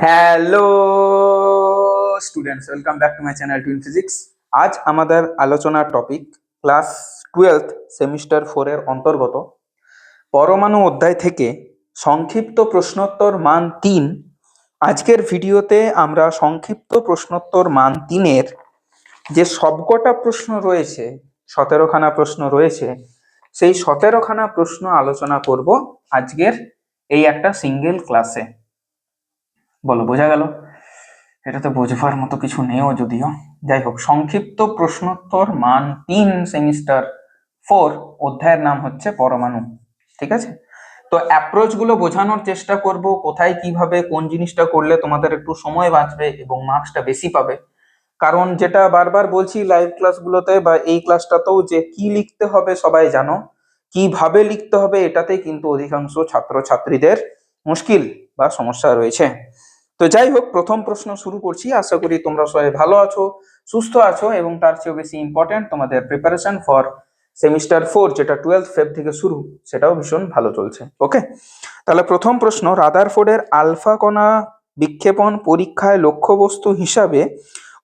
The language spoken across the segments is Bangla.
Hello students, welcome back to my channel twin physics. আজ আমাদের আলোচনার টপিক ক্লাস 12 সেমিস্টার 4 এর অন্তর্গত পরমাণু অধ্যায় থেকে সংক্ষিপ্ত প্রশ্নোত্তর মান 3। আজকের ভিডিওতে আমরা সংক্ষিপ্ত প্রশ্নোত্তর মান 3-এর যে সবকটা প্রশ্ন রয়েছে, 17খানা প্রশ্ন রয়েছে, সেই 17খানা প্রশ্ন আলোচনা করব আজকের এই একটা সিঙ্গেল ক্লাসে। বলো, বোঝা গেল? এটা তো বোঝবার মতো কিছু নেও যদিও, যাই হোক। সংক্ষিপ্ত প্রশ্নোত্তর মান 3 সেমিস্টার 4 অধ্যায়ের নাম হচ্ছে পরমাণু। ঠিক আছে, তো অ্যাপ্রোচ গুলো বোঝানোর চেষ্টা করব, কোথায় কিভাবে কোন জিনিসটা করলে তোমাদের একটু সময় বাঁচবে এবং মার্কসটা বেশি পাবে। কারণ যেটা বারবার বলছি লাইভ ক্লাসগুলোতে বা এই ক্লাসটাতেও, যে কি লিখতে হবে সবাই জানো, কিভাবে লিখতে হবে এটাতে কিন্তু অধিকাংশ ছাত্রছাত্রীদের মুশকিল বা সমস্যা রয়েছে। তো যাই হোক, প্রথম প্রশ্ন শুরু করছি। আশা করি তোমরা সবাই ভালো আছো, সুস্থ আছো এবং তার চেয়েও বেশি ইম্পর্টেন্ট তোমাদের প্রিপারেশন ফর সেমিস্টার 4 যেটা 12 ফেব থেকে শুরু, সেটাও ভীষণ ভালো চলছে। ওকে, তাহলে প্রথম প্রশ্ন, রাদারফোর্ডের আলফা কণা বিক্ষেপণ পরীক্ষায় লক্ষ্যবস্তু হিসাবে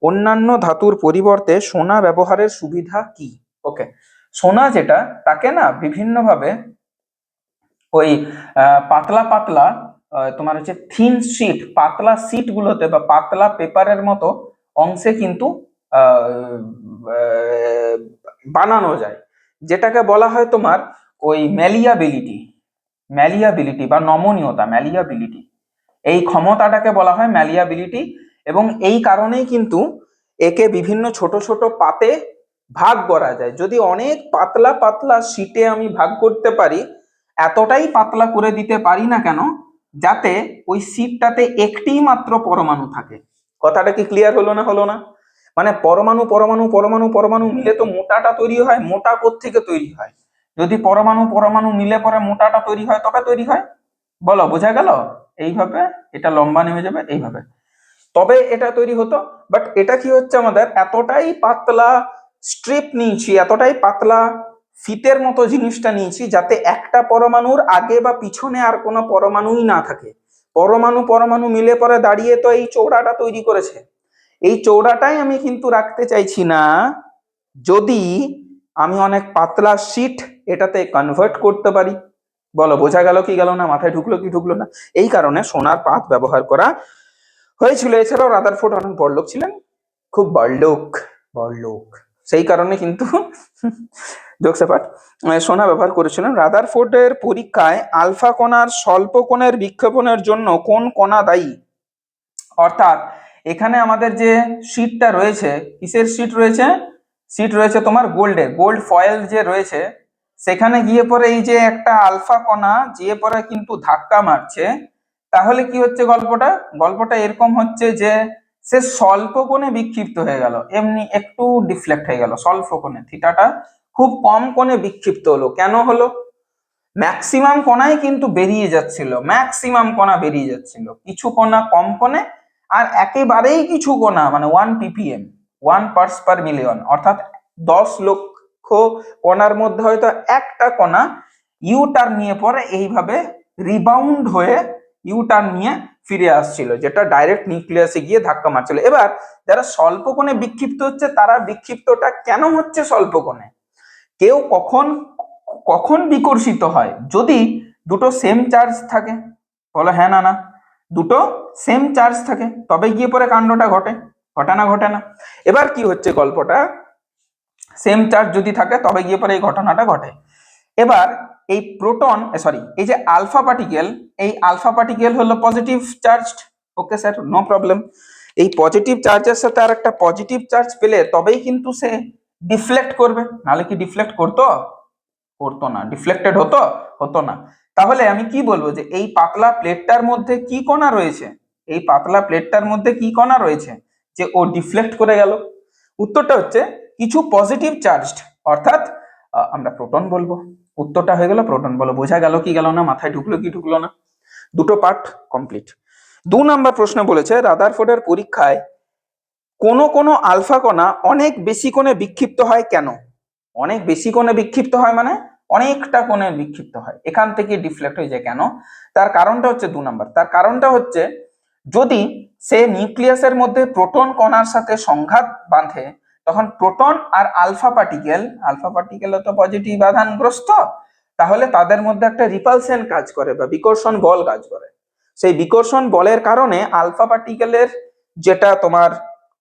অন্যান্য ধাতুর পরিবর্তে সোনা ব্যবহারের সুবিধা কি? ওকে, সোনা যেটা, তাকে না বিভিন্নভাবে ওই পাতলা পাতলা তোমার হচ্ছে থিন শিট, পাতলা শিট গুলোতে বা পাতলা পেপারের মতো অংশে কিন্তু আহ, আহ, বানানো যায়, যেটাকে বলা হয় তোমার ওই ম্যালিয়াবিলিটি। ম্যালিয়াবিলিটি বা নমনীয়তা, ম্যালিয়াবিলিটি, এই ক্ষমতাটাকে বলা হয় ম্যালিয়াবিলিটি। এবং এই কারণেই কিন্তু একে বিভিন্ন ছোট ছোট পাতে ভাগ করা যায়। যদি অনেক পাতলা পাতলা শিটে আমি ভাগ করতে পারি, এতটাই পাতলা করে দিতে পারি না কেন যাতে ওই শিটটাতে একটি মাত্র পরমাণু থাকে। কথাটা কি ক্লিয়ার হলো না? হলো না? মানে পরমাণু পরমাণু পরমাণু পরমাণু মিলে তো মোটাটা তৈরি হয়। মোটা কোত্থেকে তৈরি হয়? যদি পরমাণু পরমাণু মিলে পরে মোটাটা তৈরি হয়, তবে তৈরি হয়। বলো, বোঝা গেল? এইভাবে এটা লম্বা নেমে যাবে, এইভাবে তবে এটা তৈরি হতো। বাট এটা কি হচ্ছে, আমাদের এতটাই পাতলা স্ট্রিপ নিয়েছি, এতটাই পাতলা ফিতের মতো জিনিসটা নিয়েছি যাতে একটা পরমাণুর আগে বা পিছনে আর কোনো পরমাণুই না থাকে। পরমাণু পরমাণু মিলে পরে দাঁড়িয়ে তো এই চৌড়াটা তৈরি করেছে। এই চৌড়াটাই আমি কিন্তু রাখতে চাইছি না। যদি আমি অনেক পাতলা শীট এটাতে কনভার্ট করতে পারি। বলো, বোঝা গেল কি গেল না? মাথায় ঢুকলো কি ঢুকলো না? এই কারণে সোনার পাত ব্যবহার করা হয়েছিল। এছাড়াও রাদারফোর্ড অনেক বড়লোক ছিলেন, খুব বড়লোক, বড়লোক। সেই কারণে কিন্তু জোকস অ্যাপার্ট, সোনা ব্যবহার করেছিলেন। রাদারফোর্ডের পরীক্ষায় আলফা কণার স্বল্প কোণের বিক্ষেপণের জন্য কোন কণা দায়ী? অর্থাৎ এখানে আমাদের যে শীটটা রয়েছে, কিসের শীট রয়েছে? শীট রয়েছে তোমার গোল্ডের, গোল্ড ফয়েল যে রয়েছে, সেখানে গিয়ে পরে এই যে একটা আলফা কণা গিয়ে পরে কিন্তু ধাক্কা মারছে। তাহলে কি হচ্ছে গল্পটা? গল্পটা এরকম হচ্ছে যে সে স্বল্প কোণে বিক্ষিপ্ত হয়ে গেল, এমনি একটু ডিফ্লেক্ট হয়ে গেল স্বল্প কোণে, থিটাটা খুব কম কোণে বিক্ষিপ্ত হলো। কেন হলো? ম্যাক্সিমাম কণাই কিন্তু বেরিয়ে যাচ্ছিল, ম্যাক্সিমাম কণা বেরিয়ে যাচ্ছিল, কিছু কণা কম কোণে আর একেবারেই কিছু কণা মানে 1 ppm, 1 parts per million, অর্থাৎ 10 লক্ষ কণার মধ্যে হয়তো একটা কণা ইউ টার্ন নিয়ে পরে এইভাবে রিবাউন্ড হয়ে ইউ টার্ন নিয়ে ফিরে আসছিল, যেটা ডাইরেক্ট নিউক্লিয়াসে গিয়ে ধাক্কা মারছিল। এবার যারা স্বল্প কোণে বিক্ষিপ্ত হচ্ছে, তারা বিক্ষিপ্তটা কেন হচ্ছে স্বল্প কোণে? কেউ কখন কখন বিকর্ষিত হয়? যদি দুটো সেম চার্জ থাকে। বলো হ্যাঁ না না? দুটো সেম চার্জ থাকে তবে গিয়ে পরে কাণ্ডটা ঘটে, ঘটে না? ঘটে না? এবার কি হচ্ছে গল্পটা, সেম চার্জ যদি থাকে তবে গিয়ে পরে এই ঘটনাটা ঘটে। এবার এই প্রোটন, সরি, এই যে আলফা পার্টিকেল, এই আলফা পার্টিকেল হলো positive charged. Okay sir, no problem. এই পজিটিভ চার্জের সাথে আর একটা পজিটিভ চার্জ পেলে তবেই কিন্তু সে ডিফ্লেক্ট করবে, নাহলে কি ডিফ্লেক্ট করতো? করতো না। ডিফ্লেক্টেড হতো? হতো না। তাহলে আমি কি বলবো যে এই পাতলা প্লেটটার মধ্যে কি কণা রয়েছে? এই পাতলা প্লেটটার মধ্যে কি কণা রয়েছে যে ও ডিফ্লেক্ট করে গেল? উত্তরটা হচ্ছে কিছু পজিটিভ চার্জড, অর্থাৎ আমরা প্রোটন বলবো। উত্তরটা হয়ে গেল প্রোটন। বলো, বোঝা গেল কি গেল না? মাথায় ঢুকলো কি ঢুকলো না? দুটো পার্ট কমপ্লিট। 2 নম্বর প্রশ্ন বলেছে, রাদারফোর্ডের পরীক্ষায় কোন কোন আলফা কণা অনেক বেশি কোণে বিক্ষিপ্ত হয় কেন? অনেক বেশি কোণে বিক্ষিপ্ত হয় মানে অনেকটা কোণে বিক্ষিপ্ত হয়, এখান থেকে ডিফ্লেক্ট হয়ে যায় কেন? তার কারণটা হচ্ছে 2 নম্বর, তার কারণটা হচ্ছে যদি সে নিউক্লিয়াসের মধ্যে প্রোটন কণার সাথে সংঘাত বাঁধে, তখন প্রোটন আর আলফা পার্টিকেল তো পজিটিভ আধানগ্রস্ত, তাহলে তাদের মধ্যে একটা রিপালশন কাজ করে বা বিকর্ষণ বল কাজ করে। সেই বিকর্ষণ বলের কারণে আলফা পার্টিকেলের যেটা তোমার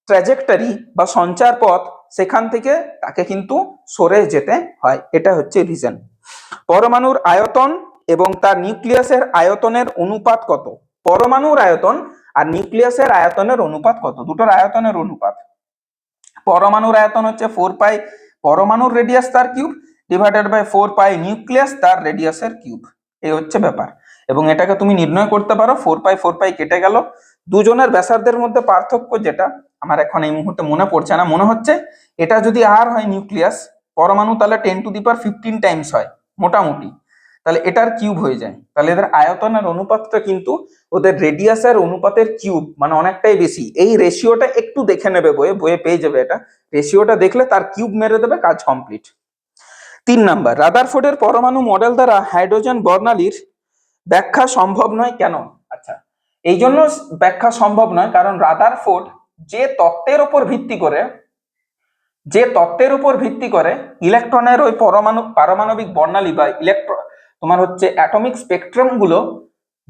ট্র্যাজেক্টরি বা সঞ্চার পথ, সেখান থেকে তাকে কিন্তু সরে যেতে হয়। এটা হচ্ছে রিজন। পরমাণুর আয়তন এবং তার নিউক্লিয়াসের আয়তনের অনুপাত কত? পরমাণুর আয়তন আর নিউক্লিয়াসের আয়তনের অনুপাত কত? দুটোর আয়তনের অনুপাত। পরমাণুর আয়তন হচ্ছে 4 পাই পরমাণুর রেডিয়াস তার cube divided by 4 pi nucleus তার রেডিয়াসের কিউব। এই হচ্ছে ব্যাপার। এবং এটাকে তুমি নির্ণয় করতে পারো, 4 পাই কেটে গেল। দুজনের ব্যাসার্ধের মধ্যে পার্থক্য যেটা আমার এখন এই মুহূর্তে মনে পড়ছে না, মনে হচ্ছে এটা যদি আর হয় নিউক্লিয়াস, পরমাণু তাহলে 10⁻15 টাইমস হয় মোটামুটি, তাহলে এটার কিউব হয়ে যায়। তাহলে এদের আয়তনের অনুপাতটা কিন্তু ওদের রেডিয়াসের অনুপাতের কিউব, মানে অনেকটাই বেশি। এই রেশিওটা একটু দেখে নেবে, বইয়ে পেয়ে যাবে। এটা রেশিওটা দেখলে তার কিউব মেরে দেবে, কাজ কমপ্লিট। 3 নাম্বার, রাদারফোর্ডের পরমাণু মডেল দ্বারা হাইড্রোজেন বর্ণালীর ব্যাখ্যা সম্ভব নয় কেন? আচ্ছা, এই জন্য ব্যাখ্যা সম্ভব নয় কারণ রাদারফোর্ড যে তত্ত্বের উপর ভিত্তি করে ইলেকট্রনের ওই পারমাণবিক বর্ণালী বা তোমার হচ্ছে অ্যাটমিক স্পেকট্রাম গুলো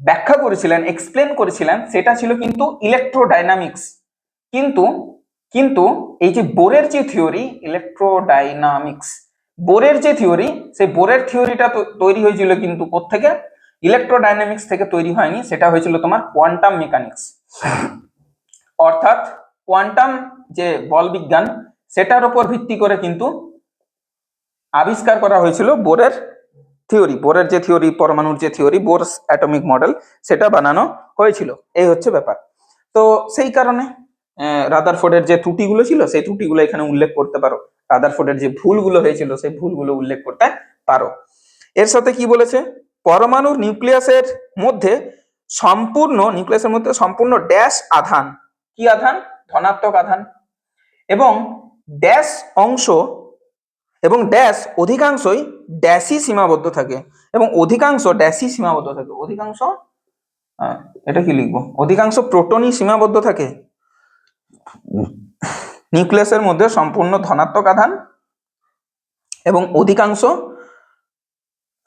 ব্যাখ্যা করেছিলেন, এক্সপ্লেন করেছিলেন, সেটা ছিল কিন্তু ইলেকট্রোডাইনামিক্স। কিন্তু এই যে বোরের যে থিওরি, ইলেকট্রোডাইনামিক্স, বোরের যে থিওরি, সেই বোরের থিওরিটা তৈরি হয়েছিল কিন্তু কোত্থেকে? ইলেকট্রোডাইনামিক্স থেকে তৈরি হয়নি, সেটা হয়েছিল তোমার কোয়ান্টাম মেকানিক্স। অর্থাৎ কোয়ান্টাম যে বল বিজ্ঞান, সেটার উপর ভিত্তি করে কিন্তু আবিষ্কার করা হয়েছিল বোরের যে থিওরি, পরমাণুর যে থিওরি, বোরস অ্যাটমিক মডেল, সেটা বানানো হয়েছিল। এই হচ্ছে ব্যাপার। তো সেই কারণে রাদারফোর্ডের যে ত্রুটিগুলো ছিল, সেই ত্রুটিগুলো এখানে উল্লেখ করতে পারো। রাদারফোর্ডের যে ভুলগুলো হয়েছিল, সেই ভুলগুলো উল্লেখ করতে পারো। এর সাথে কি বলেছে? পরমাণুর নিউক্লিয়াসের মধ্যে সম্পূর্ণ ড্যাশ আধান। কি আধান? ধনাত্মক আধান। এবং ড্যাশ অংশ এবং ড্যাশ অধিকাংশই ড্যাশই সীমাবদ্ধ থাকে, অধিকাংশ এটা কি লিখবো? অধিকাংশ প্রোটনই সীমাবদ্ধ থাকে। নিউক্লিয়াসের মধ্যে সম্পূর্ণ ধনাত্মক আধান এবং অধিকাংশ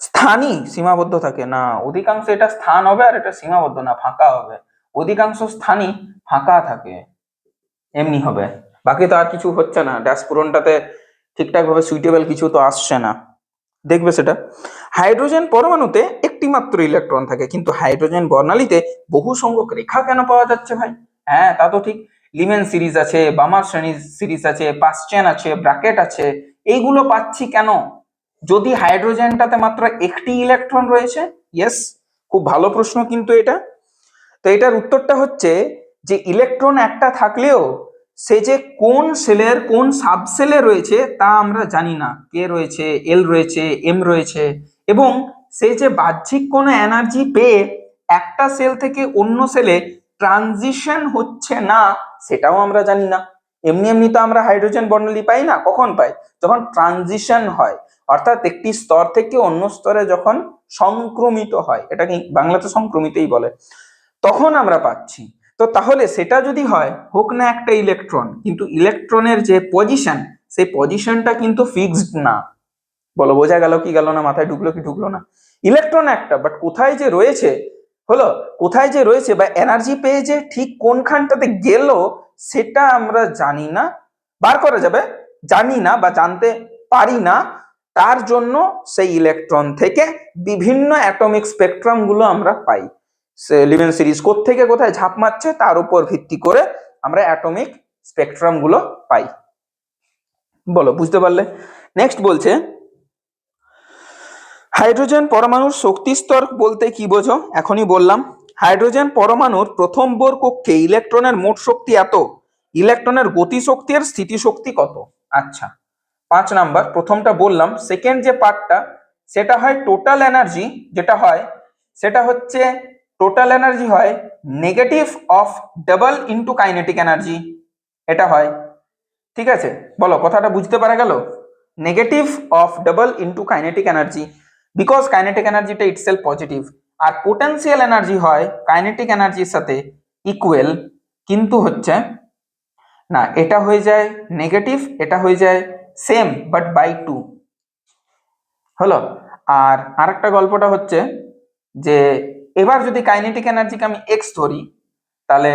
স্থানই সীমাবদ্ধ থাকে। না, অধিকাংশ এটা স্থান হবে আর এটা সীমাবদ্ধ না, ফাঁকা হবে। অধিকাংশ স্থানই ফাঁকা থাকে, এমনি হবে। বাকি তো আর কিছু হচ্ছে না, ড্যাশ পূরণটাতে ঠিকঠাক ভাবে সুইটেবল কিছু তো আসছে না, দেখবে সেটা। হাইড্রোজেন পরমাণুতে একটি মাত্র ইলেকট্রন থাকে, কিন্তু হাইড্রোজেন বর্ণালীতে বহু সংখ্যক রেখা কেন পাওয়া যাচ্ছে ভাই? হ্যাঁ, তা তো ঠিক। লিমেন সিরিজ আছে, বামার শ্রেণী সিরিজ আছে, পাসচেন আছে, ব্র্যাকেট আছে, এইগুলো পাচ্ছি কেন যদি হাইড্রোজেনটাতে মাত্র একটি ইলেকট্রন রয়েছে? ইয়েস, খুব ভালো প্রশ্ন কিন্তু এটা। তো এটার উত্তরটা হচ্ছে যে ইলেকট্রন একটা থাকলেও সে যে কোন সেলের কোন সাবসেলে রয়েছে তা আমরা জানি না। কে রয়েছে, এল রয়েছে, এম রয়েছে, এবং সে যে বাহ্যিক কোনো এনার্জি পেয়ে একটা সেল থেকে অন্য সেলে ট্রানজিশন হচ্ছে না, সেটাও আমরা জানি না। এমনি এমনি তো আমরা হাইড্রোজেন বর্ণালী পাই না, কখন পাই? যখন ট্রানজিশন হয়, অর্থাৎ একটি স্তর থেকে অন্য স্তরে যখন সংক্রমিত হয়, এটাকে বাংলাতে সংক্রমিতই বলে, তখন আমরা পাচ্ছি। তো তাহলে সেটা যদি হয়, হোক না একটা ইলেকট্রন, কিন্তু ইলেকট্রনের যে পজিশন, সেই পজিশনটা কিন্তু ফিক্সড না। বলো, বোঝা গেল কি গেল না? মাথায় ঢুকলো কি ঢুকলো না? ইলেকট্রন একটা, বাট কোথায় যে রয়েছে বা এনার্জি পেয়ে যে ঠিক কোনখানটাতে গেল, সেটা আমরা জানি না। বার করা যাবে, জানি না বা জানতে পারি না। তার জন্য সেই ইলেকট্রন থেকে বিভিন্ন অ্যাটমিক স্পেকট্রাম গুলো আমরা পাই। লিমেন সিরিজ কোত্থেকে কোথায় ঝাঁপ মারছে তার উপর ভিত্তি করে আমরা অ্যাটমিক স্পেকট্রাম গুলো পাই। বলো, বুঝতে পারলে? নেক্সট বলছে, হাইড্রোজেন পরমাণুর শক্তি স্তর বলতে কি বোঝো? এখনই বললাম, হাইড্রোজেন পরমাণুর প্রথম বোর কক্ষে ইলেকট্রনের মোট শক্তি এত, ইলেকট্রনের গতি শক্তি আর স্থিতি শক্তি কত? আচ্ছা, 5 নাম্বার, প্রথমটা বললাম। সেকেন্ড যে পার্টটা, সেটা হয় টোটাল এনার্জি, সেটা হচ্ছে টোটাল এনার্জি হয় negative of double into kinetic energy, এটা হয়। ঠিক আছে, বলো, কথাটা বুঝতে পারা গেল? Negative of double into kinetic energy, because kinetic এনার্জিটা ইটসেলফ পজিটিভ। আর পোটেনশিয়াল এনার্জি হয় কাইনেটিক এনার্জির সাথে ইকুয়াল, কিন্তু হচ্ছে না, এটা হয়ে যায় নেগেটিভ, এটা হয়ে যায় সেম বাট বাই টু। হলো। আর আরেকটা গল্পটা হচ্ছে যে এবার যদি কাইনেটিক এনার্জিকে আমি এক্স ধরি, তাহলে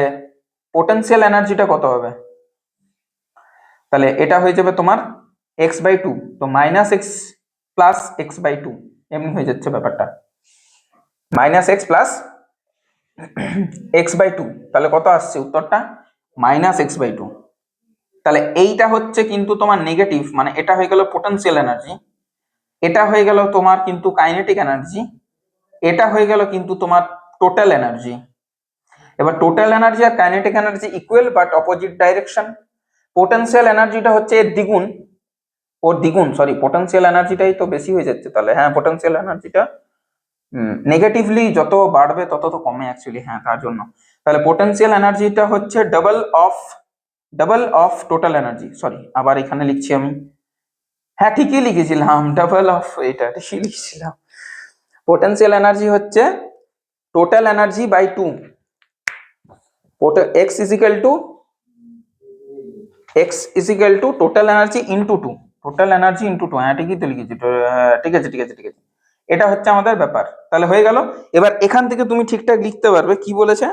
পোটেনশিয়াল এনার্জিটা কত হবে? তাহলে এটা হয়ে যাবে তোমার এক্স বাই টু, তো minus x plus x by two, এমনি হয়ে যাচ্ছে ব্যাপারটা, minus x plus x by two. তাহলে কত আসছে উত্তরটা? Minus x by two. তাহলে এইটা হচ্ছে কিন্তু তোমার নেগেটিভ, মানে এটা হয়ে গেল পোটেনশিয়াল এনার্জি, এটা হয়ে গেল তোমার কিন্তু কাইনেটিক এনার্জি, এটা হয়ে গেল কিন্তু তোমার টোটাল এনার্জি। এবার টোটাল এনার্জি আর kinetic energy equal but opposite direction. Potential এনার্জিটা হচ্ছে এর দ্বিগুণ, ওর দ্বিগুণ, সরি, পোটেনশিয়াল এনার্জিটাই তো বেশি হয়ে যাচ্ছে তাহলে, হ্যাঁ পোটেনশিয়াল এনার্জিটা নেগেটিভলি যত বাড়বে তত তো কমে অ্যাকচুয়ালি, হ্যাঁ তার জন্য। তাহলে পোটেনশিয়াল এনার্জিটা হচ্ছে double of total energy, sorry আবার এখানে লিখছি আমি, হ্যাঁ ঠিকই লিখেছিলাম, ডাবল অফ, এটা ঠিকই লিখেছিলাম। পোটেনশিয়াল এনার্জি হচ্ছে total energy by two, x is equal to total energy into two, total energy into two, হ্যাঁ ঠিকই তো লিখেছি তো, ঠিক আছে ঠিক আছে ঠিক আছে, এটা হচ্ছে আমাদের ব্যাপার। তাহলে হয়ে গেল। এবার এখান থেকে তুমি ঠিকঠাক লিখতে পারবে কি বলেছে,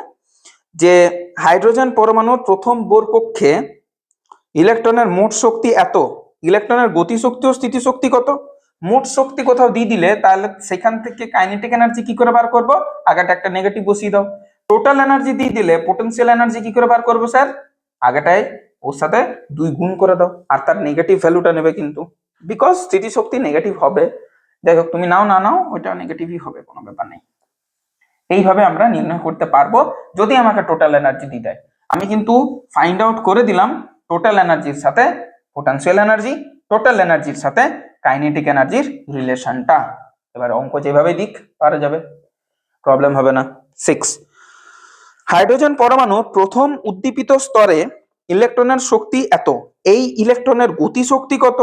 যে হাইড্রোজেন পরমাণুর প্রথম বোর কক্ষে ইলেকট্রনের মোট শক্তি এত, ইলেকট্রনের গতিশক্তি ও স্থিতিশক্তি কত? মোট শক্তি কোথাও দিয়ে দিলে তাহলে সেখান থেকে কাইনেটিক এনার্জি কি করে বার করব? আগেটা একটা নেগেটিভ বসিয়ে দাও। টোটাল এনার্জি দিয়ে দিলে পোটেনশিয়াল এনার্জি কি করে বার করবো স্যার? আগেটায় ওর সাথে 2 গুণ করে দাও, আর তার নেগেটিভ ভ্যালুটা নেবে কিন্তু, বিকজ স্থিতিশক্তি নেগেটিভ হবে। যাই হোক, তুমি নাও না নাও, ওইটা নেগেটিভই হবে, কোনো ব্যাপার নেই। এইভাবে আমরা নির্ণয় করতে পারবো যদি আমাকে টোটাল এনার্জি দিয়ে দেয়। আমি কিন্তু ফাইন্ড আউট করে দিলাম টোটাল এনার্জির সাথে পোটেনশিয়াল এনার্জি, টোটাল এনার্জির সাথে কাইনেটিক এনার্জির রিলেশনটা। এবার অঙ্ক যেভাবে দিক পারা যাবে, প্রবলেম হবে না। 6, হাইড্রোজেন পরমাণুর প্রথম উদ্দীপিত স্তরে ইলেকট্রনের শক্তি এত, এই ইলেকট্রনের গতি শক্তি কত?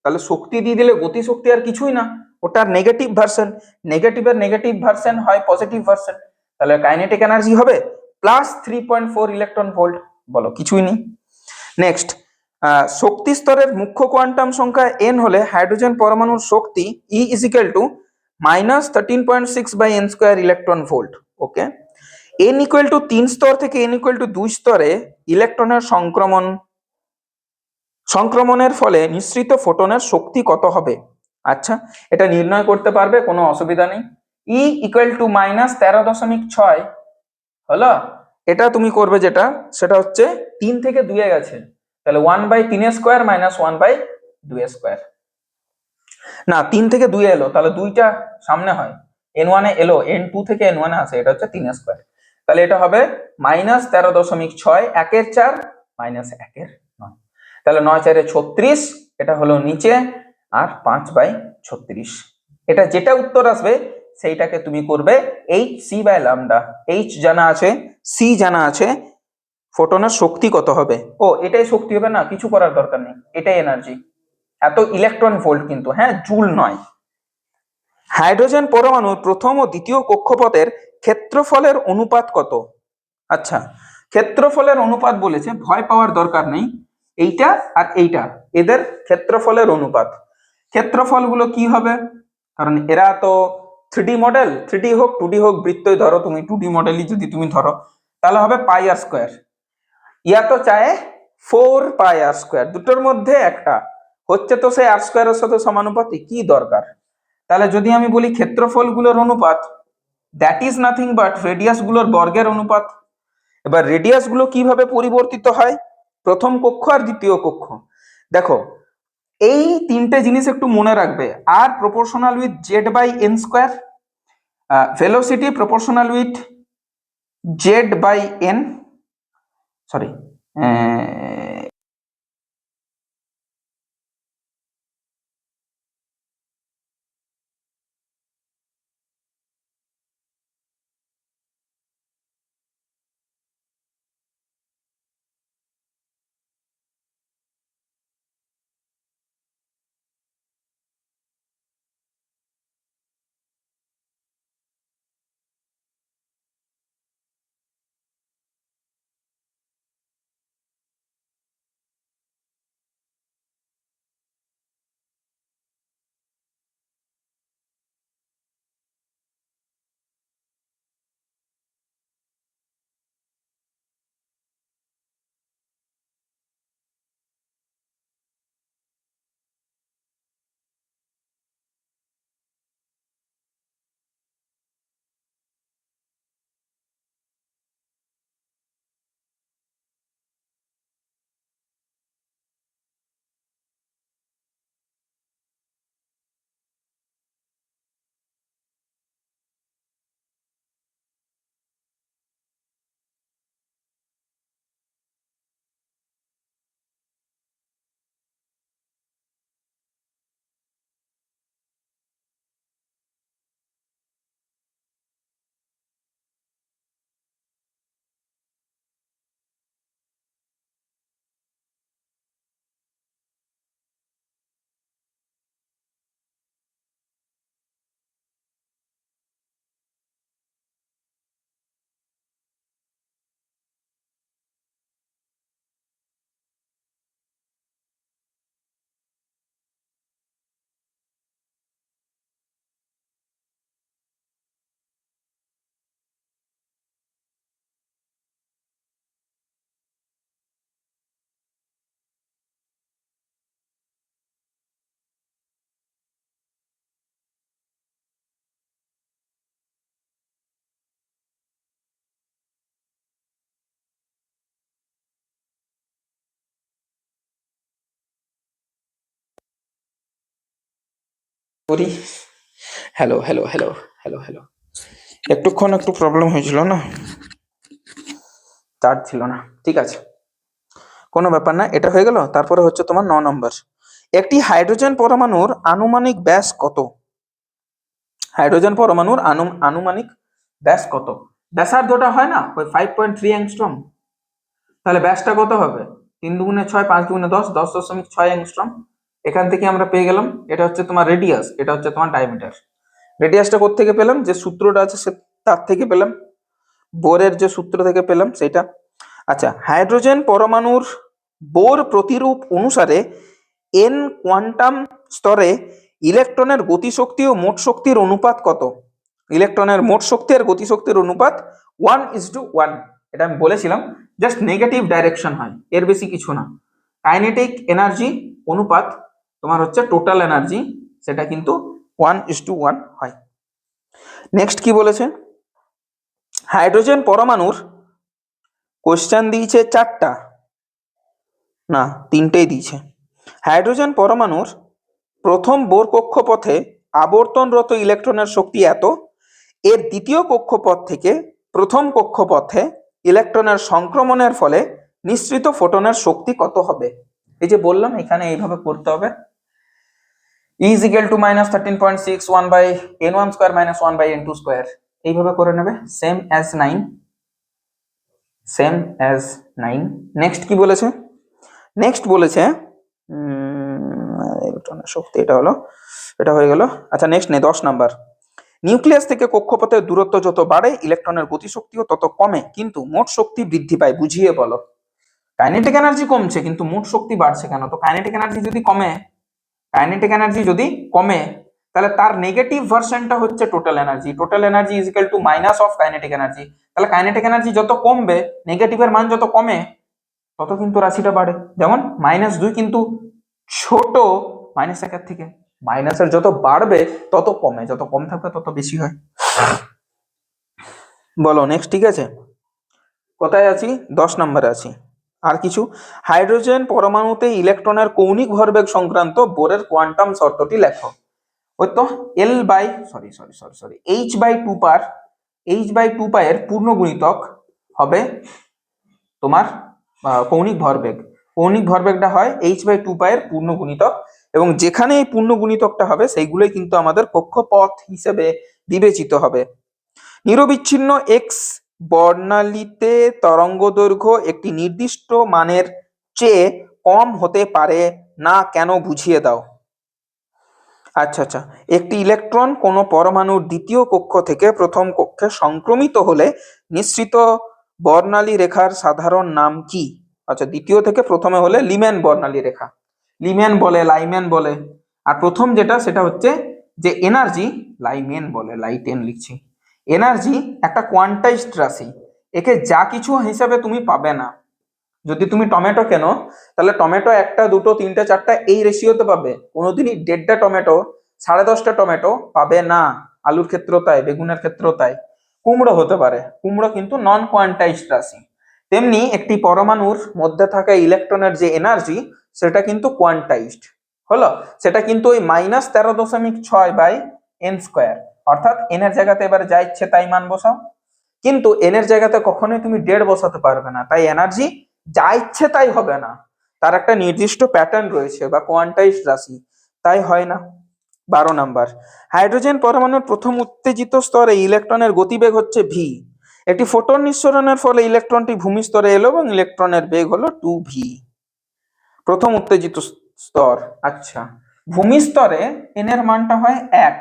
তাহলে শক্তি দিয়ে দিলে গতি শক্তি আর কিছুই না, ওটার নেগেটিভ ভার্সন, নেগেটিভের নেগেটিভ ভার্সন হয় পজিটিভ ভার্সন, তাহলে কাইনেটিক এনার্জি হবে প্লাস 3.4 ইলেকট্রন ভোল্ট। বলো, কিছুই নেই। নেক্সট, শক্তি স্তরের মুখ্য কোয়ান্টাম সংখ্যা n হলে হাইড্রোজেন পরমাণুর শক্তি E is equal to -13.6/n² electron volt. Okay, n equal to 3 স্তর থেকে n ইকুয়াল টু 2 স্তরে ইলেকট্রনের সংক্রমণের ফলে নিঃসৃত ফোটনের শক্তি কত হবে? আচ্ছা, এটা নির্ণয় করতে পারবে, কোনো অসুবিধা নেই। E ইকুয়াল টু -13.6 হলো। এটা তুমি করবে যেটা, সেটা হচ্ছে 3 থেকে 2 এ গেছে, তাহলে 1/3² মাইনাস 1/2²। না, 3 থেকে 2 এলো, তাহলে 2টা সামনে হয়, n1 এ এলো, n2 থেকে n1 এ আসে, এটা হচ্ছে 3²। তাহলে এটা হবে -13.6, 1/4 মাইনাস 1/9, তাহলে 9×4 = 36, এটা হলো নিচে, আর 5/36। এটা যেটা উত্তর আসবে সেইটাকে তুমি করবে hc/λ, h জানা আছে, c জানা আছে, ফোটনের শক্তি কত হবে? ও, এটাই শক্তি হবে না, কিছু করার দরকার নেই, এটাই এনার্জি, এত ইলেকট্রন ভোল্ট কিন্তু, হ্যাঁ জুল নয়। হাইড্রোজেন পরমাণুর প্রথম ও দ্বিতীয় কক্ষপথের ক্ষেত্রফলের অনুপাত কত? আচ্ছা, ক্ষেত্রফলের অনুপাত বলেছে, ভয় পাওয়ার দরকার নেই, এইটা আর এইটা এদের ক্ষেত্রফলের অনুপাত। ক্ষেত্রফলগুলো কি হবে? কারণ এরা তো 3D মডেল, 3D হোক 2D হোক, বৃত্তই ধরো তুমি, 2D মডেলই যদি তুমি ধরো, তাহলে হবে πr²। ইয়া তো চায় 4πr², দুটোর মধ্যে একটা হচ্ছে তো সেই r² এর সাথে সমানুপাতি, কি দরকার? তাহলে যদি আমি বলি ক্ষেত্রফল গুলোর অনুপাত, that is nothing but radius গুলোর বর্গের অনুপাত। এবার রেডিয়াস গুলো কিভাবে পরিবর্তিত হয়, প্রথম কক্ষ আর দ্বিতীয় কক্ষ। দেখো, এই তিনটে জিনিস একটু মনে রাখবে, আর proportional with z/n², velocity proportional with z/n, sorry, sorry, hello hello hello hello hello, একটুক্ষণ একটু প্রবলেম হয়েছিল না, চার্জ ছিল না। ঠিক আছে, কোনো ব্যাপার না, এটা হয়ে গেল। তারপরে হচ্ছে তোমার 9 নম্বর, একটি হাইড্রোজেন পরমাণুর আনুমানিক ব্যাস কত? হাইড্রোজেন পরমাণুর আনুমানিক ব্যাস কত? ব্যাসার্ধটা হয় না ওই 5.3 অ্যাংস্ট্রম, তাহলে ব্যাসটা কত হবে? 3×6 5×10 10.6 অ্যাংস্ট্রম। এখান থেকে আমরা পেয়ে গেলাম এটা হচ্ছে তোমার রেডিয়াস, এটা হচ্ছে তোমার ডায়ামিটার। রেডিয়াসটা কোত্থেকে পেলাম? যে সূত্রটা আছে সে তার থেকে পেলাম, বোরের যে সূত্র থেকে পেলাম সেটা। আচ্ছা, হাইড্রোজেন পরমাণুর বোর প্রতিরূপ অনুসারে এন কোয়ান্টাম স্তরে ইলেকট্রনের গতিশক্তি ও মোট শক্তির অনুপাত কত? ইলেকট্রনের মোট শক্তি আর গতিশক্তির অনুপাত 1:1। এটা আমি বলেছিলাম, জাস্ট নেগেটিভ ডাইরেকশন হয়, এর বেশি কিছু না। কাইনেটিক এনার্জি অনুপাত তোমার হচ্ছে টোটাল এনার্জি, সেটা কিন্তু 1:1 হয়। নেক্সট কি বলেছে? হাইড্রোজেন পরমাণুর কোশ্চেন দিয়েছে 4টা, না 3টেই দিয়েছে। হাইড্রোজেন পরমাণুর প্রথম বোর কক্ষপথে আবর্তনরত ইলেকট্রনের শক্তি এত, এর দ্বিতীয় কক্ষপথ থেকে প্রথম কক্ষপথে ইলেকট্রনের সংক্রমণের ফলে নিঃসৃত ফোটনের শক্তি কত হবে? এই যে বললাম এখানে এইভাবে করতে হবে, E is equal to -13.6 1/n1 square minus 1/n2 square, এইভাবে করে নেবে, সেম অ্যাজ 9। নেক্সট কি বলেছে? নেক্সট বলেছে ইলেকট্রনের শক্তি, এটা হয়ে গেল। আচ্ছা নেক্সট 10 নাম্বার, নিউক্লিয়াস থেকে কক্ষপথের দূরত্ব যত বাড়ে ইলেকট্রনের গতিশক্তিও তত কমে, কিন্তু মোট শক্তি বৃদ্ধি পায়, বুঝিয়ে বলো। কাইনেটিক এনার্জি কমছে কিন্তু মোট শক্তি বাড়ছে কেন? তো কাইনেটিক এনার্জি যদি কমে তাহলে তার নেগেটিভ ভার্সনটা হচ্ছে total energy. Total energy is equal to minus of kinetic energy. তাহলে কাইনেটিক এনার্জি যত কমবে, নেগেটিভের মান যত কমে, তত কিন্তু রাশিটা বাড়ে। যেমন -2 কিন্তু ছোট -1 থেকে, মাইনাসের যত বাড়বে তত কমে, যত কম থাকবে তত বেশি হয়। বলো নেক্সট। ঠিক আছে, কোথায় আছি? 10 নম্বরে আছি। আর কিছু, হাইড্রোজেন পরমাণুতে ইলেকট্রনের কৌণিক ভরবেগ সংক্রান্ত বোরের কোয়ান্টাম শর্তটি লেখো। ওই তো h/2 এর পূর্ণ গুণিতক হবে তোমার কৌণিক ভরবেগ। কৌণিক ভরবেগটা হয় h/2 এর পূর্ণ গুণিতক, এবং যেখানে এই পূর্ণ গুণিতকটা হবে সেইগুলোই কিন্তু আমাদের কক্ষপথ হিসেবে বিবেচিত হবে। নিরবিচ্ছিন্ন এক্স বর্ণালীতে তরঙ্গদৈর্ঘ্য একটি নির্দিষ্ট মানের চেয়ে কম হতে পারে না কেন, বুঝিয়ে দাও। আচ্ছা, একটি ইলেকট্রন কোনো পরমাণুর দ্বিতীয় কক্ষ থেকে প্রথম কক্ষে সংক্রমিত হলে নিঃসৃত বর্ণালী রেখার সাধারণ নাম কি? আচ্ছা, দ্বিতীয় থেকে প্রথমে হলে লিম্যান বর্ণালী রেখা, লিম্যান বলে, লাইম্যান বলে। আর প্রথম যেটা সেটা হচ্ছে যে এনার্জি, লাইম্যান বলে, লাইটেন লিখছি। এনার্জি একটা কোয়ান্টাইজড রাশি, একে যা কিছু হিসাবে তুমি পাবে না। যদি তুমি টমেটো কেনো তাহলে টমেটো 1টা 2টো 3টে 4টা এই রেশিওতে পাবে, কোনোদিনই 1.5টা টমেটো 10.5টা টমেটো পাবে না। আলুর ক্ষেত্রেও তাই, বেগুনের ক্ষেত্রেও তাই। কুমড়ো হতে পারে, কুমড়ো কিন্তু নন কোয়ান্টাইজড রাশি। তেমনি একটি পরমাণুর মধ্যে থাকা ইলেকট্রনের যে এনার্জি সেটা কিন্তু কোয়ান্টাইজড হলো, সেটা কিন্তু ওই -13.6/n², অর্থাৎ n এর জায়গাতে এবার যা ইচ্ছে তাই মান বসাও, কিন্তু n এর জায়গাতে কখনোই তুমি 1.5 বসাতে পারবে না, তাই এনার্জি যা ইচ্ছে তাই হবে না, তার একটা নির্দিষ্ট প্যাটার্ন রয়েছে বা কোয়ান্টাইজড রাশি, তাই হয় না। 12 নাম্বার, হাইড্রোজেন পরমাণুর প্রথম উত্তেজিত স্তরে ইলেকট্রনের গতিবেগ হচ্ছে v। একটি ফোটন নিঃসরণের ফলে ইলেকট্রনটি ভূমি স্তরে এলো এবং ইলেকট্রনের বেগ হলো 2v। প্রথম উত্তেজিত স্তর, আচ্ছা, ভূমি স্তরে n এর মানটা হয় 1,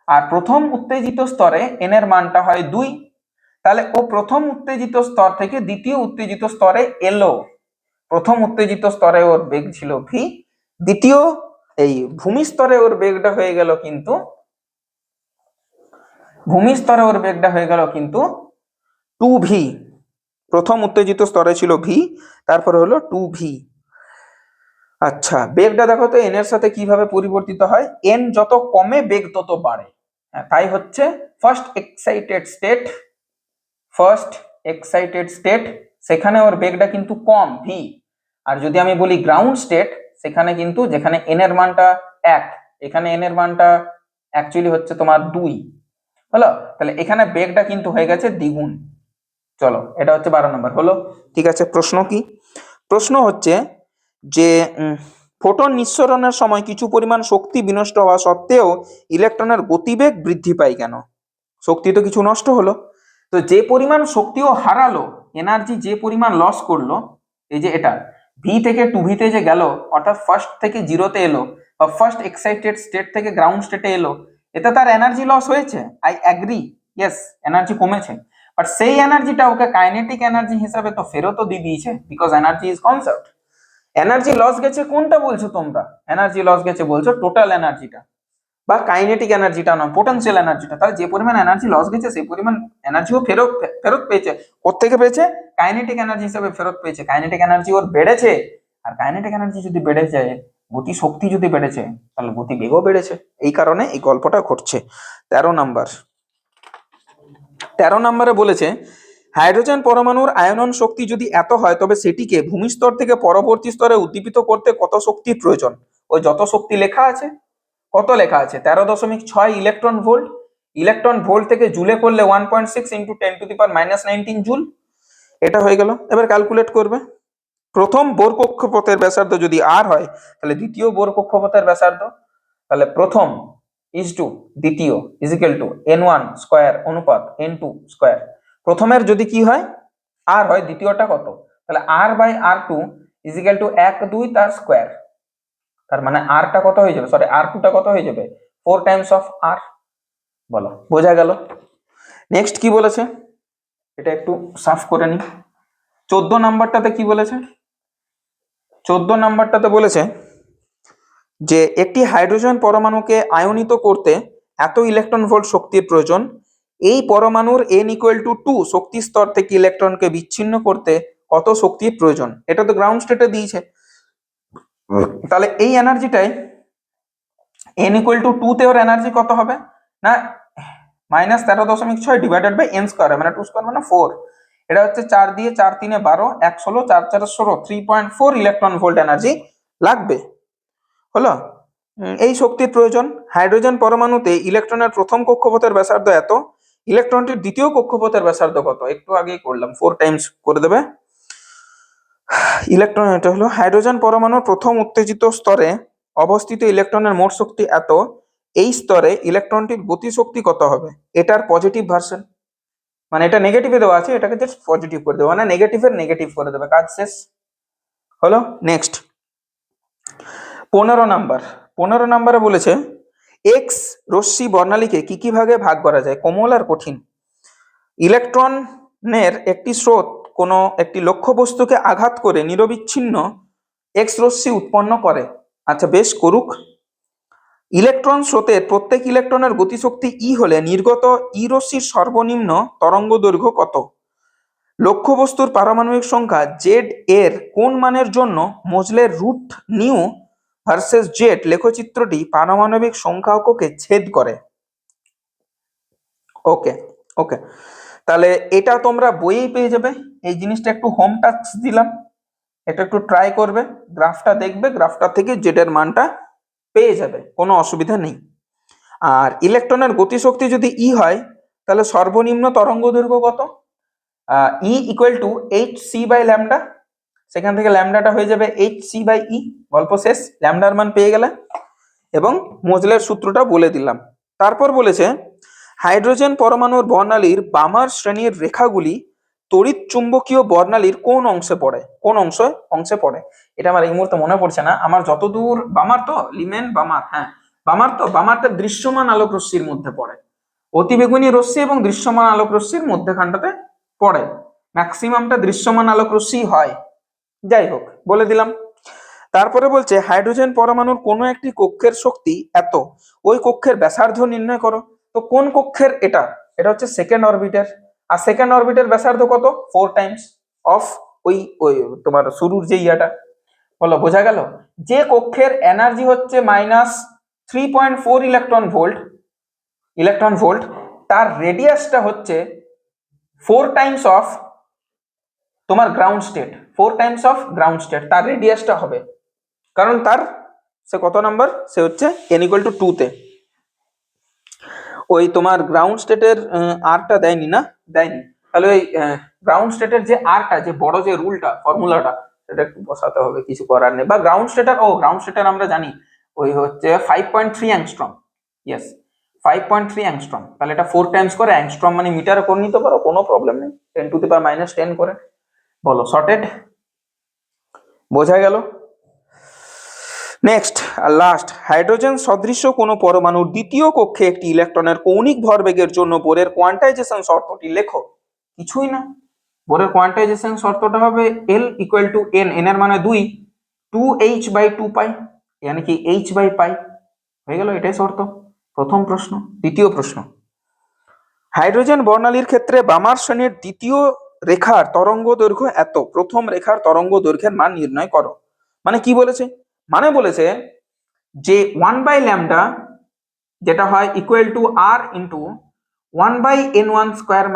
আর প্রথম উত্তেজিত স্তরে n এর মানটা হয় 2। তাহলে ও প্রথম উত্তেজিত স্তর থেকে দ্বিতীয় উত্তেজিত স্তরে এলো, প্রথম উত্তেজিত স্তরে ওর বেগ ছিল v, দ্বিতীয় এই ভূমি স্তরে ওর বেগটা হয়ে গেল কিন্তু 2v। প্রথম উত্তেজিত স্তরে ছিল v, তারপরে হলো 2v। আচ্ছা, বেগটা দেখো তো n এর সাথে কিভাবে পরিবর্তিত হয়, n যত কমে বেগ তত বাড়ে। তাই হচ্ছে ফার্স্ট এক্সাইটেড স্টেট সেখানে ওর বেগটা কিন্তু কম v, আর যদি আমি বলি গ্রাউন্ড স্টেট সেখানে কিন্তু, যেখানে n এর মানটা 1 এখানে এন এর মানটা অ্যাকচুয়ালি হচ্ছে তোমার 2, হলো? তাহলে এখানে বেগটা কিন্তু হয়ে গেছে দ্বিগুণ। চলো, এটা হচ্ছে 12 নম্বর হলো। ঠিক আছে, প্রশ্ন কি? প্রশ্ন হচ্ছে যে ফোটন নিঃসরণের সময় কিছু পরিমাণ শক্তি বিনষ্ট হওয়া সত্ত্বেও ইলেকট্রনের গতিবেগ বৃদ্ধি পায় কেন? শক্তি তো কিছু নষ্ট হলো, তো যে পরিমাণ শক্তিও হারালো, এনার্জি যে পরিমাণ লস করলো, এই যে এটা ভি থেকে 2v যে গেল, অর্থাৎ ফার্স্ট থেকে জিরোতে এলো বা ফার্স্ট এক্সাইটেড স্টেট থেকে গ্রাউন্ড স্টেটে এলো, এতে তার এনার্জি লস হয়েছে, আই অ্যাগ্রি, ইয়েস এনার্জি কমেছে, বাট সেই এনার্জিটা ওকে কাইনেটিক এনার্জি হিসাবে তো ফেরতও দিয়ে দিয়েছে, because energy is conserved. Energy loss গেছে কোনটা বলছো তোমরা? এনার্জি লস গেছে বলছো টোটাল এনার্জিটা, বা কাইনেটিক এনার্জিটা নয়, পোটেনশিয়াল এনার্জিটা। তাহলে যে পরিমাণ এনার্জি লস গেছে সেই পরিমাণ এনার্জিও ফেরত ফেরত পেয়েছে। কোত্থেকে পেয়েছে? কাইনেটিক এনার্জি হিসেবে ফেরত পেয়েছে। কাইনেটিক এনার্জি ওর বেড়েছে, আর কাইনেটিক এনার্জি যদি বেড়ে যায়, গতি শক্তি যদি বেড়েছে, তাহলে গতি বেগও বেড়েছে। এই কারণে এই গল্পটা ঘটছে। 13 নম্বর, 13 নম্বরে বলেছে হাইড্রোজেন পরমাণুর আয়নন শক্তি যদি এত হয় তবে সেটিকে ভূমিস্তর থেকে পরবর্তী স্তরে উদ্দীপিত করতে কত শক্তির প্রয়োজন? ওই যত শক্তি লেখা আছে, কত লেখা আছে? 13.6 ইলেকট্রন ভোল্ট। ইলেকট্রন ভোল্ট থেকে জুলে করলে 1.6 ইন্টু 10⁻⁻19 জুল। এটা হয়ে গেল। এবার ক্যালকুলেট করবে। প্রথম বোর কক্ষপথের ব্যাসার্ধ যদি আর হয়, তাহলে দ্বিতীয় বোর কক্ষপথের ব্যাসার্ধ, তাহলে প্রথম ইজ টু দ্বিতীয় ইজিক্যাল টু n1 স্কয়ার অনুপাত n2 স্কয়ার। প্রথমের যদি কি হয়, আর হয়, দ্বিতীয়টা কত? তাহলে r/r2 ইজিক্যাল টু 1/2 তার স্কয়ার। তার মানে আরটা কত হয়ে যাবে, সরি r2টা কত হয়ে যাবে? 4 টাইমস অফ r। বলো, বোঝা গেল? নেক্সট কি বলেছে, এটা একটু সাফ করে নি। 14 নম্বরটাতে কি বলেছে? 14 নম্বরটাতে বলেছে যে একটি হাইড্রোজেন পরমাণুকে আয়নিত করতে এত ইলেকট্রন ভোল্ট শক্তির প্রয়োজন। এই পরমাণুর n=2 শক্তি স্তর থেকে ইলেকট্রনকে বিচ্ছিন্ন করতে কত শক্তির প্রয়োজন? এটা তো গ্রাউন্ড স্টেটে দিয়েছে। তাহলে এই এনার্জিটাই n=2 তে ওর এনার্জি কত হবে না, -13.6 ডিভাইডেড বাই n স্কয়ার, মানে 2 স্কয়ার মানে 4। এটা হচ্ছে 4 দিয়ে 4 3 12, 1 16, 4 4 16, 3.4 ইলেকট্রন ভোল্ট এনার্জি লাগবে, হলো? এই শক্তির প্রয়োজন। হাইড্রোজেন পরমাণুতে ইলেকট্রনের প্রথম কক্ষপথের ব্যাসার্ধ এত, ইলেকট্রনটির দ্বিতীয় কক্ষপথের ব্যাসার্ধ কত? একটু আগেই করলাম, 4 টাইমস করে দেবে। ইলেকট্রন, এটা হলো হাইড্রোজেন পরমাণুর প্রথম উত্তেজিত স্তরে অবস্থিত ইলেকট্রনের মোট শক্তি এত, এই স্তরে ইলেকট্রনটির গতি শক্তি কত হবে? এটার পজিটিভ ভার্সন, মানে এটা নেগেটিভে দেওয়া আছে, এটাকে জাস্ট পজিটিভ করে দেবে, মানে নেগেটিভের নেগেটিভ করে দেবে, কাজ শেষ, হলো? নেক্সট 15 নম্বর, 15 নম্বরে বলেছে এক্স রশ্মি বর্ণালীকে কি কি ভাগে ভাগ করা যায়? কোমল আর কঠিন। ইলেকট্রনের একটি স্রোত কোনো একটি লক্ষ্য বস্তুকে আঘাত করে নিরবিচ্ছিন্ন এক্স রশ্মি উৎপন্ন করে। আচ্ছা বেশ, করুক। ইলেকট্রন স্রোতের প্রত্যেক ইলেকট্রনের গতিশক্তি ই হলে নির্গত ই রশ্মির সর্বনিম্ন তরঙ্গ দৈর্ঘ্য কত? লক্ষ্য বস্তুর পারমাণবিক সংখ্যা জেড এর কোন মানের জন্য মোজলের রুট নিউ ভার্সেস জেড লেখচিত্রটি পারমাণবিক সংখ্যাঙ্ককে ছেদ করে? ওকে, ওকে, তাহলে এটা তোমরা বইয়েই পেয়ে যাবে। এই জিনিসটা একটু হোম টাচ দিলাম, এটা একটু ট্রাই করবে, গ্রাফটা দেখবে, গ্রাফটা থেকে জেড এর মানটা পেয়ে যাবে, কোনো অসুবিধা নেই। আর ইলেকট্রনের গতিশক্তি যদি ই হয়, তাহলে সর্বনিম্ন তরঙ্গ দৈর্ঘ্য কত? E=hc/ল্যামডা, সেখান থেকে ল্যামডাটা হয়ে যাবে hc/e, গল্প শেষ, ল্যামডার মান পেয়ে গেলে। এবং মোজলের সূত্রটা বলে দিলাম। তারপর বলেছে হাইড্রোজেন পরমাণুর বর্ণালীর বামার শ্রেণীর রেখাগুলি তড়িৎ চুম্বকীয় বর্ণালীর কোন অংশে পড়ে? কোন অংশে পড়ে? এটা আমার এই মুহূর্তে মনে পড়ছে না, আমার যতদূর, বামার তো লিমেন বামার, হ্যাঁ বামারটা দৃশ্যমান আলোক রশ্মির মধ্যে পড়ে। অতিবেগুনি রশ্মি এবং দৃশ্যমান আলোক রশ্মির মধ্যখানটাতে পড়ে, ম্যাক্সিমামটা দৃশ্যমান আলোক রশ্মি হয়। যাই হোক, বলে দিলাম। তারপরে বলছে হাইড্রোজেন পরমাণুর কোনো একটি কক্ষের শক্তি এত, ওই কক্ষের ব্যাসার্ধ নির্ণয় করো। তো কোন কক্ষের এটা? এটা হচ্ছে সেকেন্ড অরবিটের। আর সেকেন্ড অরবিটের ব্যাসার্ধ কত? 4 টাইমস অফ ওই ওই তোমার শুরুর যে ইয়াটা। বলো, বোঝা গেল? যে কক্ষের এনার্জি হচ্ছে -3.4 ইলেকট্রন ভোল্ট, তার রেডিয়াসটা হচ্ছে 4 টাইমস অফ তোমার ground state, 4 Times of ground state তার রেডিয়াসটা হবে, কারণ তার সে কত নাম্বার? সে হচ্ছে n = 2 তে। ওই তোমার গ্রাউন্ড স্টেটের আরটা দেয়নি না? দেয়নি। তাহলে ওই গ্রাউন্ড স্টেটের যে আরটা, যে বড় যে রুলটা, ফর্মুলাটা, সেটা একটু বসাতে হবে, কিছু করার নেই। বা গ্রাউন্ড স্টেটার আমরা জানি ওই হচ্ছে 5.3 অ্যাংস্ট্রম। Yes, 5.3 angstrom. তাহলে এটা 4 টাইমস করে অ্যাংস্ট্রম মানে মিটারে করে নিতে পারো, কোনো প্রবলেম নেই। 10⁻⁻10 করে। বলো সর্টেড? বোঝা গেল? নেক্সট আর লাস্ট, হাইড্রোজেন সদৃশ্য কোনো পরমাণুর দ্বিতীয় কক্ষে একটি ইলেকট্রনের কৌণিক ভরবেগের জন্য বোরের কোয়ান্টাইজেশন শর্তটি লেখো। কিছুই না, বোরের কোয়ান্টাইজেশন শর্তটা হবে L = n, n এর মানে 2h/2π, মানে কি h/π হয়ে গেল। এটাই শর্ত। প্রথম প্রশ্ন। দ্বিতীয় প্রশ্ন, হাইড্রোজেন বর্ণালীর ক্ষেত্রে বামার শ্রেণীর দ্বিতীয় রেখার তরঙ্গ দৈর্ঘ্য এত, প্রথম রেখার তরঙ্গ দৈর্ঘ্যের মান নির্ণয় করো। মানে কি বলেছে? মানে বলেছে যে 1/λ যেটা হয় = r × 1/n1² -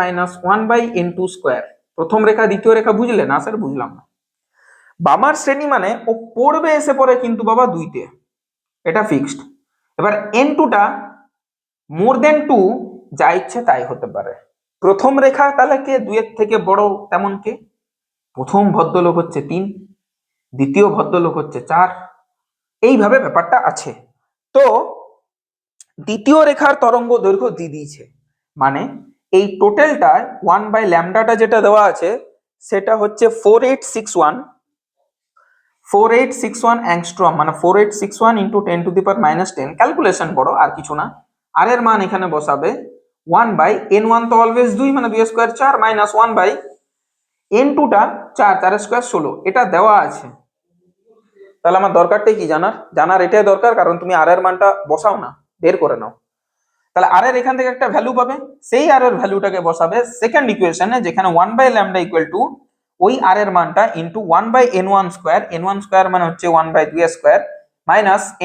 1/n2²। প্রথম রেখা দ্বিতীয় রেখা বুঝলে না স্যার? বুঝলাম না। বামার শ্রেণী মানে ও পড়বে এসে পড়ে কিন্তু বাবা 2 তে, এটা ফিক্সড। এবার n2টা >2 যা ইচ্ছে তাই হতে পারে। প্রথম রেখা তাহলে কে 2 এর থেকে বড়? তেমন কে? প্রথম ভদ্রলোক হচ্ছে 3, দ্বিতীয় ভদ্রলোক হচ্ছে 4, এইভাবে ব্যাপারটা আছে। তো দ্বিতীয় রেখার তরঙ্গ দৈর্ঘ্য দিয়ে দিয়েছে, মানে এই টোটালটা 1/λটা যেটা দেওয়া আছে সেটা হচ্ছে 4861 অ্যাংস্ট্রম, মানে 4861 × 10⁻⁻10। ক্যালকুলেশন করো, আর কিছু না। আর এর মান এখানে বসাবে 1/n1 তো অলওয়েজ 2, মানে 2 স্কয়ার 4 - 1/n2টা 4, 4 স্কয়ার 16, এটা দেওয়া আছে। তাহলে আমার দরকারটাই কি জানার এটাই দরকার, কারণ তুমি আর এর মানটা বসাও না, বের করে নাও। তাহলে আর এর এখান থেকে একটা ভ্যালু পাবে, সেই আর এর ভ্যালুটাকে বসাবে সেকেন্ড ইকুয়েশনে, যেখানে 1/λ = ওই আর এর মানটা ইনটু 1/n1², n1² মানে হচ্ছে 1/2²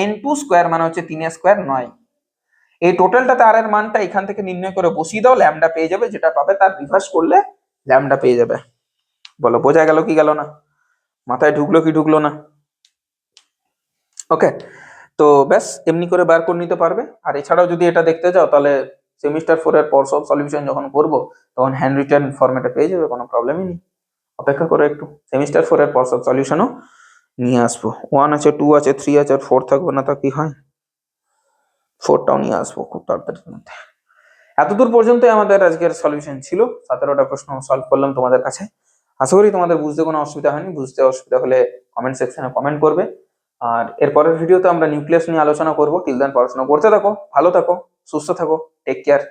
-n2² মানে হচ্ছে 3² 9। এই টোটালটাতে আর এর মানটা এখান থেকে নির্ণয় করে বসিয়ে দাও, ল্যামডা পেয়ে যাবে। যেটা পাবে তার রিভার্স করলে ল্যামডা পেয়ে যাবে। বলো বোঝা গেল কি গেল না? মাথায় ঢুকলো কি ঢুকলো না? ওকে, তো ব্যাস এমনি করে বার করে নিতে পারবে। আর এছাড়াও যদি এটা দেখতে চাও তাহলে সেমিস্টার 4 এর পর সব সলিউশন যখন করবো তখন হ্যান্ড রিটেন ফরম্যাটে পেয়ে যাবে, কোনো প্রবলেমই নেই। অপেক্ষা করো একটু, সেমিস্টার 4 এর পর সব সলিউশনও নিয়ে আসবো। 1 আছে, 2 আছে, 3 আছে, আর 4 থাকবে না তা কি হয়? 4টাও নিয়ে আসবো খুব তাড়াতাড়ির মধ্যে। এতদূর পর্যন্তই আমাদের আজকের সলিউশন ছিল। 17টা প্রশ্ন সলভ করলাম তোমাদের কাছে। আশা করি তোমাদের বুঝতে কোনো অসুবিধা হয়নি। বুঝতে অসুবিধা হলে কমেন্ট সেকশনে কমেন্ট করবে। আর এরপরের ভিডিওতে আমরা নিউক্লিয়াস নিয়ে আলোচনা করবো। টিল দেন পড়াশোনা করতে থাকো, ভালো থাকো, সুস্থ থাকো, টেক কেয়ার।